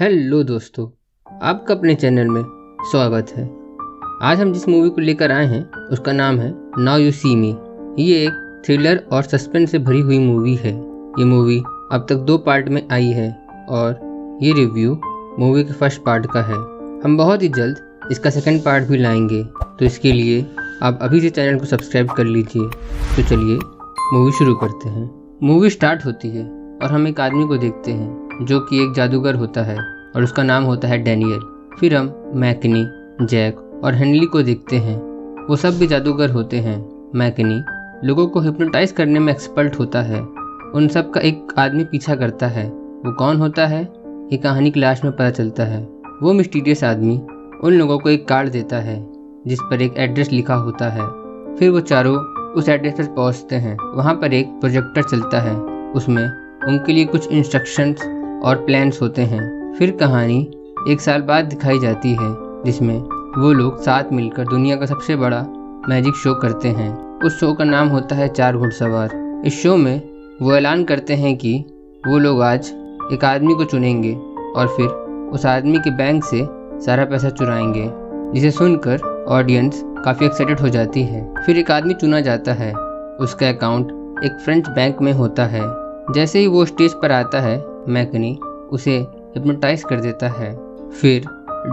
Hello दोस्तों, आपका अपने चैनल में स्वागत है। आज हम जिस मूवी को लेकर आए हैं उसका नाम है नाउ यू सी मी। ये एक थ्रिलर और सस्पेंस से भरी हुई मूवी है। ये मूवी अब तक 2 पार्ट में आई है और ये रिव्यू मूवी के फर्स्ट पार्ट का है। हम बहुत ही जल्द इसका सेकंड पार्ट भी लाएंगे, तो इसके लिए आप अभी से चैनल को सब्सक्राइब कर लीजिए। तो चलिए मूवी शुरू करते हैं। मूवी स्टार्ट होती है और हम एक आदमी को देखते हैं जो कि एक जादूगर होता है और उसका नाम होता है डैनियल। फिर हम मैकनी, जैक और हेनली को देखते हैं। वो सब भी जादूगर होते हैं। मैकनी लोगों को हिप्नोटाइज करने में एक्सपर्ट होता है। उन सब का एक आदमी पीछा करता है। वो कौन होता है ये कहानी की लास्ट में पता चलता है। वो मिस्टीरियस आदमी उन लोगों को एक कार्ड देता है जिस पर एक एड्रेस लिखा होता है। फिर वो चारों उस एड्रेस पर पहुंचते हैं। वहाँ पर एक प्रोजेक्टर चलता है, उसमें उनके लिए कुछ इंस्ट्रक्शंस और प्लान्स होते हैं। फिर कहानी 1 साल बाद दिखाई जाती है जिसमें वो लोग साथ मिलकर दुनिया का सबसे बड़ा मैजिक शो करते हैं। उस शो का नाम होता है 4 घुड़सवार। इस शो में वो ऐलान करते हैं कि वो लोग आज एक आदमी को चुनेंगे और फिर उस आदमी के बैंक से सारा पैसा चुराएंगे, जिसे सुनकर ऑडियंस काफ़ी एक्साइटेड हो जाती है। फिर एक आदमी चुना जाता है। उसका अकाउंट एक फ्रेंच बैंक में होता है। जैसे ही वो स्टेज पर आता है, मैकनी उसे हिप्नोटाइज कर देता है। फिर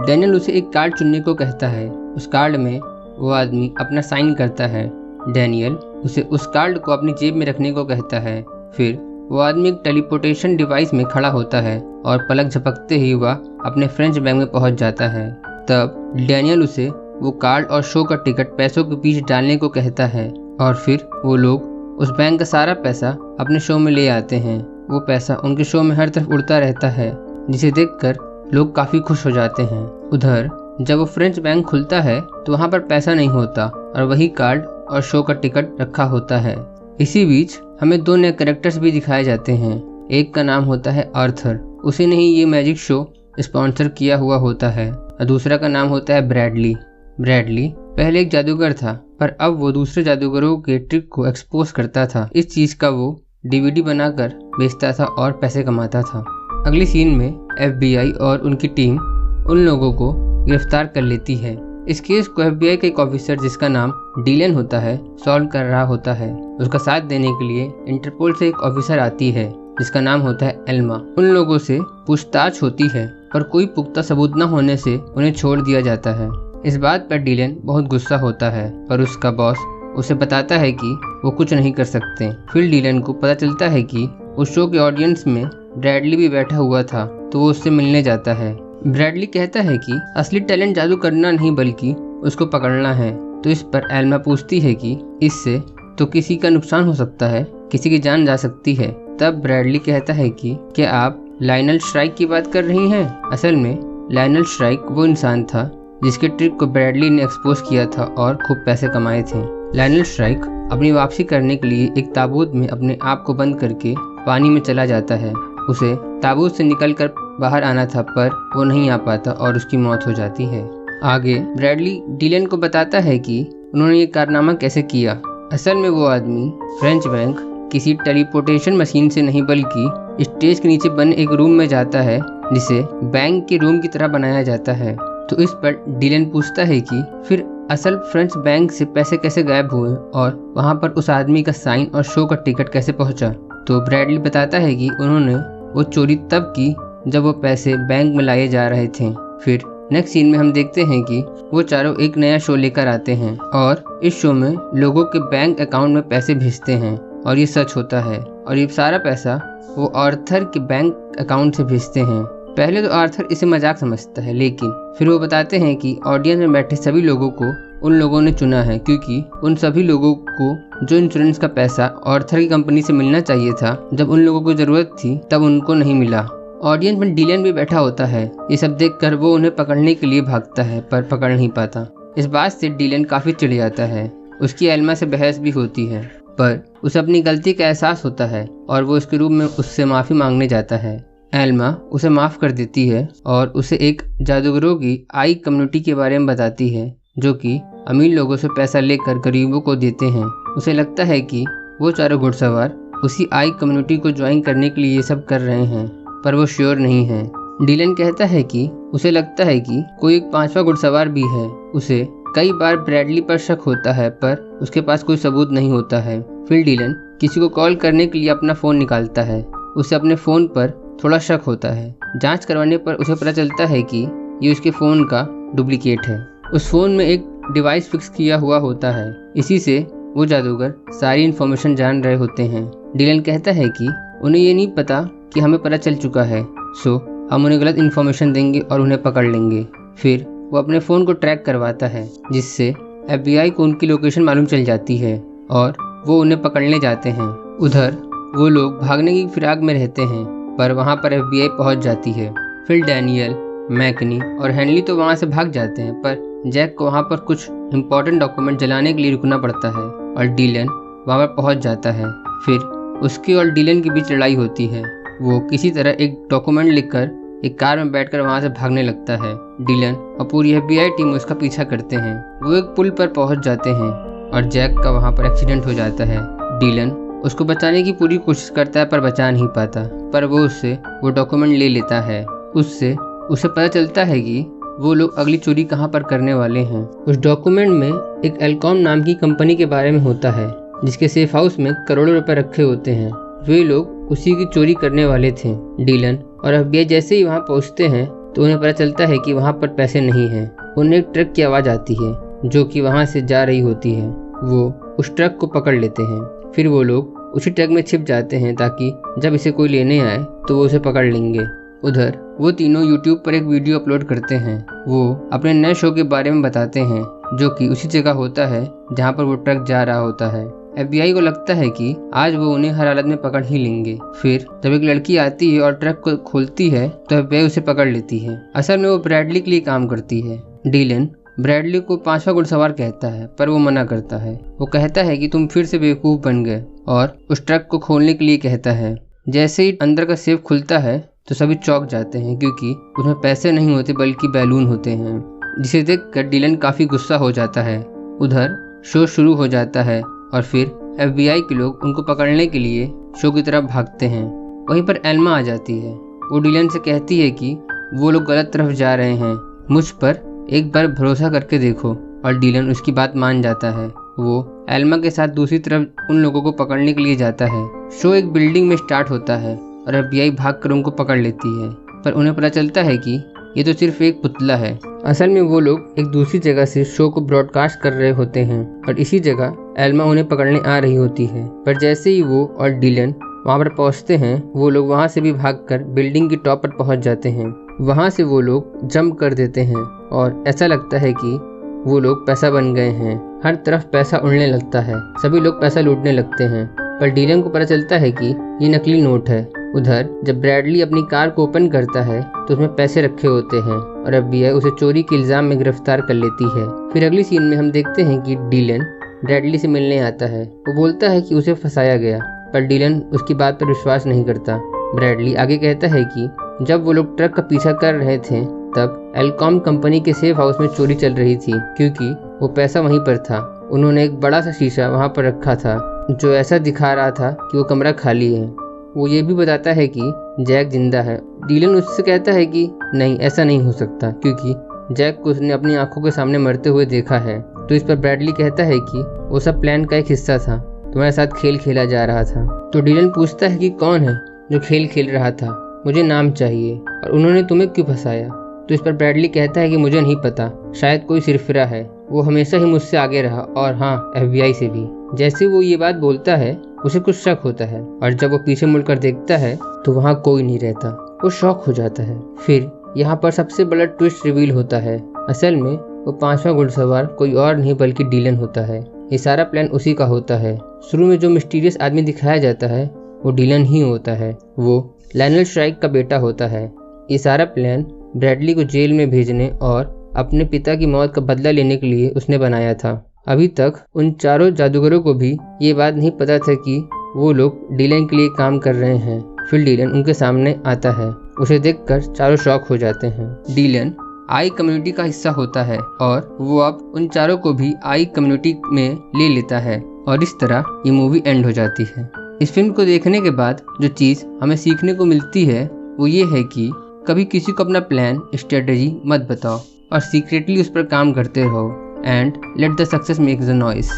डैनियल उसे एक कार्ड चुनने को कहता है। उस कार्ड में वो आदमी अपना साइन करता है। डैनियल उसे उस कार्ड को अपनी जेब में रखने को कहता है। फिर वो आदमी एक टेलीपोर्टेशन डिवाइस में खड़ा होता है और पलक झपकते ही वह अपने फ्रेंच बैंक में पहुंच जाता है। तब डैनियल उसे वो कार्ड और शो का टिकट पैसों के बीच डालने को कहता है और फिर वो लोग उस बैंक का सारा पैसा अपने शो में ले आते हैं। वो पैसा उनके शो में हर तरफ उड़ता रहता है, जिसे देखकर लोग काफ़ी खुश हो जाते हैं। उधर जब वो फ्रेंच बैंक खुलता है तो वहाँ पर पैसा नहीं होता और वही कार्ड और शो का टिकट रखा होता है। इसी बीच हमें 2 नए कैरेक्टर्स भी दिखाए जाते हैं। एक का नाम होता है आर्थर, उसे नहीं ये मैजिक शो स्पॉन्सर किया हुआ होता है, और दूसरा का नाम होता है ब्रैडली। ब्रैडली पहले एक जादूगर था, पर अब वो दूसरे जादूगरों के ट्रिक को एक्सपोज करता था। इस चीज़ का वो DVD बनाकर बेचता था और पैसे कमाता था। अगली सीन में FBI और उनकी टीम उन लोगों को गिरफ्तार कर लेती है। इस केस को FBI का एक ऑफिसर जिसका नाम डीलन होता है सॉल्व कर रहा होता है। उसका साथ देने के लिए इंटरपोल से एक ऑफिसर आती है जिसका नाम होता है एल्मा। उन लोगों से पूछताछ होती है पर कोई पुख्ता सबूत न होने से उन्हें छोड़ दिया जाता है। इस बात पर डीलन बहुत गुस्सा होता है, पर उसका बॉस उसे बताता है कि वो कुछ नहीं कर सकते। फिर डीलन को पता चलता है कि उस शो के ऑडियंस में ब्रैडली भी बैठा हुआ था, तो वो उससे मिलने जाता है। ब्रैडली कहता है कि असली टैलेंट जादू करना नहीं बल्कि उसको पकड़ना है। तो इस पर एल्मा पूछती है कि इससे तो किसी का नुकसान हो सकता है, किसी की जान जा सकती है। तब ब्रैडली कहता है कि क्या आप लायनल श्राइक की बात कर रही हैं? असल में लायनल श्राइक वो इंसान था जिसके ट्रिक को ब्रैडली ने एक्सपोज किया था और खूब पैसे कमाए थे। लायनल श्राइक अपनी वापसी करने के लिए एक ताबूत में अपने आप को बंद करके पानी में चला जाता है। उसे ताबूत से निकलकर बाहर आना था, पर वो नहीं आ पाता और उसकी मौत हो जाती है। आगे ब्रैडली डीलन को बताता है कि उन्होंने ये कारनामा कैसे किया। असल में वो आदमी फ्रेंच बैंक किसी टेलीपोर्टेशन मशीन से नहीं बल्कि स्टेज के नीचे बने एक रूम में जाता है जिसे बैंक के रूम की तरह बनाया जाता है। तो इस पर डीलन पूछता है कि फिर असल फ्रेंच बैंक से पैसे कैसे गायब हुए और वहाँ पर उस आदमी का साइन और शो का टिकट कैसे पहुँचा। तो ब्रैडली बताता है कि उन्होंने वो चोरी तब की जब वो पैसे बैंक में लाए जा रहे थे। फिर नेक्स्ट सीन में हम देखते हैं कि वो चारों एक नया शो लेकर आते हैं और इस शो में लोगों के बैंक अकाउंट में पैसे भेजते हैं और ये सच होता है। और ये सारा पैसा वो आर्थर के बैंक अकाउंट से भेजते हैं। पहले तो आर्थर इसे मजाक समझता है, लेकिन फिर वो बताते हैं कि ऑडियंस में बैठे सभी लोगों को उन लोगों ने चुना है क्योंकि उन सभी लोगों को जो इंश्योरेंस का पैसा आर्थर की कंपनी से मिलना चाहिए था, जब उन लोगों को जरूरत थी तब उनको नहीं मिला। ऑडियंस में डीलन भी बैठा होता है। ये सब देखकर वो उन्हें पकड़ने के लिए भागता है पर पकड़ नहीं पाता। इस बात से डीलन काफी चिढ़ जाता है। उसकी एल्मा से बहस भी होती है, पर उसे अपनी गलती का एहसास होता है और वो उसके रूम में उससे माफी मांगने जाता है। एल्मा उसे माफ कर देती है और उसे एक जादूगरों की आई कम्युनिटी के बारे में बताती है जो कि अमीर लोगों से पैसा लेकर गरीबों को देते हैं। उसे लगता है कि वो चारों घुड़सवार उसी आई कम्युनिटी को ज्वाइन करने के लिए ये सब कर रहे हैं, पर वो श्योर नहीं है। डीलन कहता है कि उसे लगता है कि कोई एक 5वां घुड़सवार भी है। उसे कई बार ब्रैडली पर शक होता है पर उसके पास कोई सबूत नहीं होता है। फिर डीलन किसी को कॉल करने के लिए अपना फ़ोन निकालता है। उसे अपने फ़ोन पर थोड़ा शक होता है। जांच करवाने पर उसे पता चलता है कि ये उसके फ़ोन का डुप्लीकेट है। उस फ़ोन में एक डिवाइस फिक्स किया हुआ होता है। इसी से वो जादूगर सारी इन्फॉर्मेशन जान रहे होते हैं। डीलन कहता है कि उन्हें ये नहीं पता कि हमें पता चल चुका है, सो हम उन्हें गलत इन्फॉर्मेशन देंगे और उन्हें पकड़ लेंगे। फिर वो अपने फ़ोन को ट्रैक करवाता है जिससे FBI को उनकी लोकेशन मालूम चल जाती है और वो उन्हें पकड़ने जाते हैं। उधर वो लोग भागने की फिराक में रहते हैं पर वहाँ पर FBI पहुँच जाती है। फिर डैनियल, मैकनी और हेनली तो वहाँ से भाग जाते हैं पर जैक को वहाँ पर कुछ इम्पोर्टेंट डॉक्यूमेंट जलाने के लिए रुकना पड़ता है और डीलन वहाँ पर पहुँच जाता है। फिर उसकी और डीलन के बीच लड़ाई होती है। वो किसी तरह एक डॉक्यूमेंट लिखकर एक कार में बैठकर वहाँ से भागने लगता है। डीलन और पूरी FBI टीम उसका पीछा करते हैं। वो एक पुल पर पहुँच जाते हैं और जैक का वहाँ पर एक्सीडेंट हो जाता है। डीलन उसको बचाने की पूरी कोशिश करता है पर बचा नहीं पाता, पर वो उससे वो डॉक्यूमेंट ले लेता है। उससे उसे पता चलता है कि वो लोग अगली चोरी कहाँ पर करने वाले हैं। उस डॉक्यूमेंट में एक एल्कॉम नाम की कंपनी के बारे में होता है जिसके सेफ हाउस में करोड़ों रुपए रखे होते हैं। वे लोग उसी की चोरी करने वाले थे। डीलन और FBI जैसे ही वहाँ पहुँचते हैं तो उन्हें पता चलता है कि वहाँ पर पैसे नहीं हैं। उन्हें एक ट्रक की आवाज़ आती है जो कि वहाँ से जा रही होती है। वो उस ट्रक को पकड़ लेते हैं। फिर वो लोग उसी ट्रक में छिप जाते हैं ताकि जब इसे कोई लेने आए तो वो उसे पकड़ लेंगे। उधर वो तीनों YouTube पर एक वीडियो अपलोड करते हैं। वो अपने नए शो के बारे में बताते हैं जो कि उसी जगह होता है जहाँ पर वो ट्रक जा रहा होता है। FBI को लगता है कि आज वो उन्हें हर हालत में पकड़ ही लेंगे। फिर जब एक लड़की आती है और ट्रक को खोलती है तो FBI उसे पकड़ लेती है। असल में वो ब्रैडली के लिए काम करती है। डीलन ब्रैडली को 5वां घुड़सवार कहता है पर वो मना करता है। वो कहता है कि तुम फिर से बेवकूफ़ बन गए और उस ट्रक को खोलने के लिए कहता है। जैसे ही अंदर का सेफ खुलता है तो सभी चौंक जाते हैं क्योंकि उसमें पैसे नहीं होते बल्कि बैलून होते हैं, जिसे देखकर डीलन काफ़ी गुस्सा हो जाता है। उधर शो शुरू हो जाता है और फिर FBI के लोग उनको पकड़ने के लिए शो की तरफ भागते हैं। वहीं पर एल्मा आ जाती है। वो डीलन से कहती है कि वो लोग गलत तरफ जा रहे हैं, मुझ पर एक बार भरोसा करके देखो, और डीलन उसकी बात मान जाता है। वो एल्मा के साथ दूसरी तरफ उन लोगों को पकड़ने के लिए जाता है। शो एक बिल्डिंग में स्टार्ट होता है और FBI भागकर उनको पकड़ लेती है, पर उन्हें पता चलता है कि ये तो सिर्फ एक पुतला है। असल में वो लोग एक दूसरी जगह से शो को ब्रॉडकास्ट कर रहे होते हैं और इसी जगह एल्मा उन्हें पकड़ने आ रही होती है। पर जैसे ही वो और डीलन वहाँ पर पहुँचते हैं वो लोग वहाँ से भी भागकर बिल्डिंग की टॉप पर पहुँच जाते हैं। वहाँ से वो लोग जंप कर देते हैं और ऐसा लगता है कि वो लोग पैसा बन गए हैं। हर तरफ पैसा उड़ने लगता है। सभी लोग पैसा लूटने लगते हैं पर डीलन को पता चलता है कि ये नकली नोट है। उधर जब ब्रैडली अपनी कार को ओपन करता है तो उसमें पैसे रखे होते हैं और FBI उसे चोरी के इल्जाम में गिरफ्तार कर लेती है। फिर अगली सीन में हम देखते हैं कि डीलन ब्रैडली से मिलने आता है। वो बोलता है कि उसे फंसाया गया, पर डीलन उसकी बात पर विश्वास नहीं करता। ब्रैडली आगे कहता है कि जब वो लोग ट्रक का पीछा कर रहे थे तब एल्कॉम कंपनी के सेफ हाउस में चोरी चल रही थी क्योंकि वो पैसा वहीं पर था। उन्होंने एक बड़ा सा शीशा वहाँ पर रखा था जो ऐसा दिखा रहा था कि वो कमरा खाली है। वो ये भी बताता है कि जैक जिंदा है। डीलन उससे कहता है कि नहीं, ऐसा नहीं हो सकता क्योंकि जैक को उसने अपनी आंखों के सामने मरते हुए देखा है। तो इस पर ब्रैडली कहता है कि वो सब प्लान का एक हिस्सा था, तुम्हारे साथ खेल खेला जा रहा था। तो डीलन पूछता है कि कौन है जो खेल खेल रहा था, मुझे नाम चाहिए, और उन्होंने तुम्हें क्यों फंसाया। तो इस पर ब्रैडली कहता है कि मुझे नहीं पता, शायद कोई सिरफिरा है, वो हमेशा ही मुझसे आगे रहा और हाँ, FBI से भी। जैसे वो ये बात बोलता है उसे कुछ शक होता है और जब वो पीछे मुड़कर देखता है तो वहाँ कोई नहीं रहता। वो शॉक हो जाता है। फिर यहाँ पर सबसे बड़ा ट्विस्ट रिवील होता है। असल में वो 5वां घुड़सवार कोई और नहीं बल्कि डीलन होता है। ये सारा प्लान उसी का होता है। शुरू में जो मिस्टीरियस आदमी दिखाया जाता है वो डीलन ही होता है। वो लायनल स्ट्राइक का बेटा होता है। ये सारा प्लान ब्रैडली को जेल में भेजने और अपने पिता की मौत का बदला लेने के लिए उसने बनाया था। अभी तक उन चारों जादूगरों को भी ये बात नहीं पता था कि वो लोग डीलन के लिए काम कर रहे हैं। फिर डीलन उनके सामने आता है। उसे देखकर चारों शॉक हो जाते हैं। डीलन आई कम्युनिटी का हिस्सा होता है और वो अब उन चारों को भी आई कम्युनिटी में ले लेता है और इस तरह ये मूवी एंड हो जाती है। इस फिल्म को देखने के बाद जो चीज़ हमें सीखने को मिलती है वो ये है कि कभी किसी को अपना प्लान स्ट्रेटजी मत बताओ और सीक्रेटली उस पर काम करते रहो and let the success make the noise.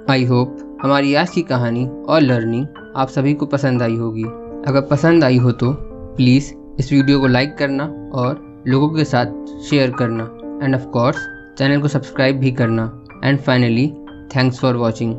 I hope हमारी आज की कहानी और लर्निंग आप सभी को पसंद आई होगी। अगर पसंद आई हो तो प्लीज़ इस वीडियो को लाइक करना और लोगों के साथ शेयर करना एंड ऑफ कोर्स चैनल को सब्सक्राइब भी करना। And finally thanks for watching.